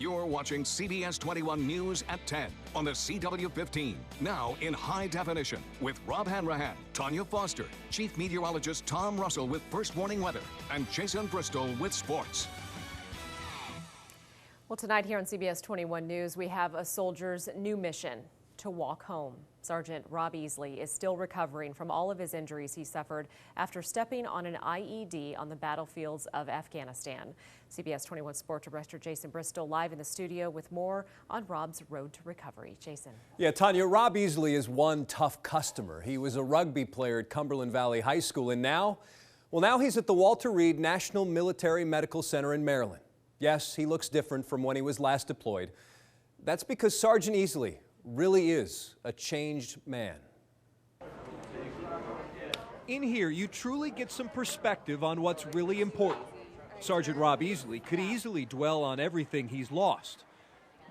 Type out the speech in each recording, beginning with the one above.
You're watching CBS 21 News at 10 on the CW15. Now in high definition with Rob Hanrahan, Tanya Foster, Chief Meteorologist Tom Russell with First Warning Weather, and Jason Bristol with sports. Well, tonight here on CBS 21 News, we have a soldier's new mission: to walk home. Sergeant Rob Easley is still recovering from all of his injuries he suffered after stepping on an IED on the battlefields of Afghanistan. CBS 21 Sports Director Jason Bristol live in the studio with more on Rob's road to recovery. Jason. Yeah, Tanya, Rob Easley is one tough customer. He was a rugby player at Cumberland Valley High School, and now he's at the Walter Reed National Military Medical Center in Maryland. Yes, he looks different from when he was last deployed. That's because Sergeant Easley really is a changed man. In here, you truly get some perspective on what's really important. Sergeant Rob Easley could easily dwell on everything he's lost,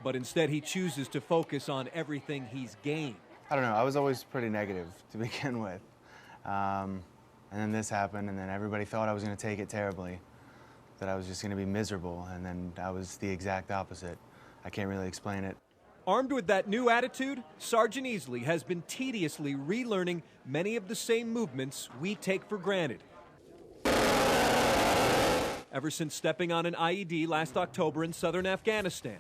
but instead he chooses to focus on everything he's gained. I don't know, I was always pretty negative to begin with. And then this happened, and then everybody thought I was going to take it terribly, that I was just going to be miserable, and then I was the exact opposite. I can't really explain it. Armed with that new attitude, Sergeant Easley has been tediously relearning many of the same movements we take for granted. Ever since stepping on an IED last October in southern Afghanistan,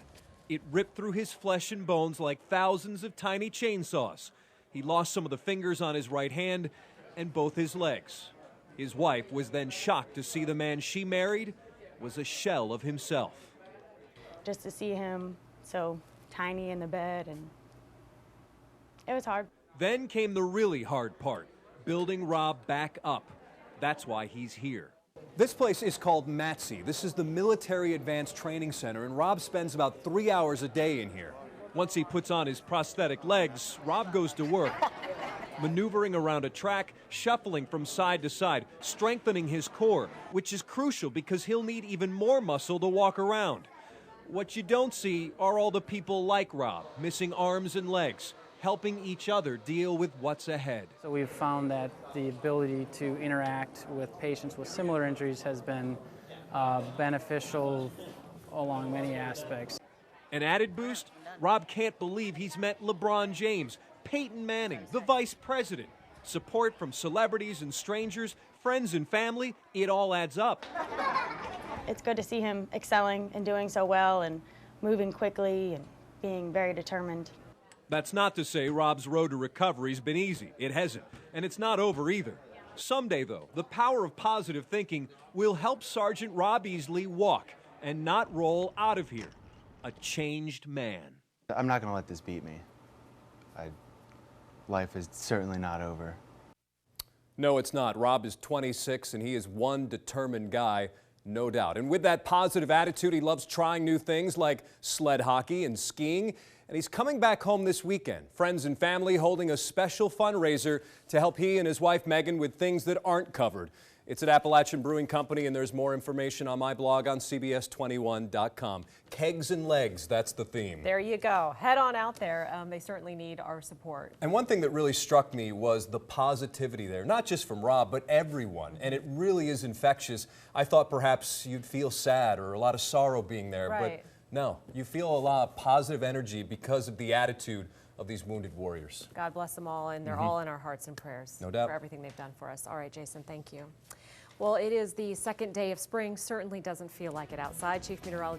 it ripped through his flesh and bones like thousands of tiny chainsaws. He lost some of the fingers on his right hand and both his legs. His wife was then shocked to see the man she married was a shell of himself. Just to see him so tiny in the bed, and it was hard. Then came the really hard part, building Rob back up. That's why he's here. This place is called MATSI. This is the Military Advanced Training Center, and Rob spends about 3 hours a day in here. Once he puts on his prosthetic legs, Rob goes to work, maneuvering around a track, shuffling from side to side, strengthening his core, which is crucial because he'll need even more muscle to walk around. What you don't see are all the people like Rob, missing arms and legs, helping each other deal with what's ahead. So we've found that the ability to interact with patients with similar injuries has been beneficial along many aspects. An added boost? Rob can't believe he's met LeBron James, Peyton Manning, the vice president. Support from celebrities and strangers, friends and family, it all adds up. It's good to see him excelling and doing so well and moving quickly and being very determined. That's not to say Rob's road to recovery's been easy. It hasn't, and it's not over either. Someday, though, the power of positive thinking will help Sergeant Rob Easley walk and not roll out of here a changed man. I'm not going to let this beat me. Life is certainly not over. No, it's not. Rob is 26, and he is one determined guy, no doubt. And with that positive attitude, he loves trying new things like sled hockey and skiing. And he's coming back home this weekend. Friends and family holding a special fundraiser to help he and his wife Megan with things that aren't covered. It's at Appalachian Brewing Company, and there's more information on my blog on CBS21.com. Kegs and legs, that's the theme. There you go. Head on out there. They certainly need our support. And one thing that really struck me was the positivity there, not just from Rob, but everyone. And it really is infectious. I thought perhaps you'd feel sad or a lot of sorrow being there, right. But no, you feel a lot of positive energy because of the attitude of these wounded warriors. God bless them all, and they're all in our hearts and prayers. No doubt. For everything they've done for us. All right, Jason, thank you. Well, it is the second day of spring. Certainly doesn't feel like it outside. Chief Meteorologist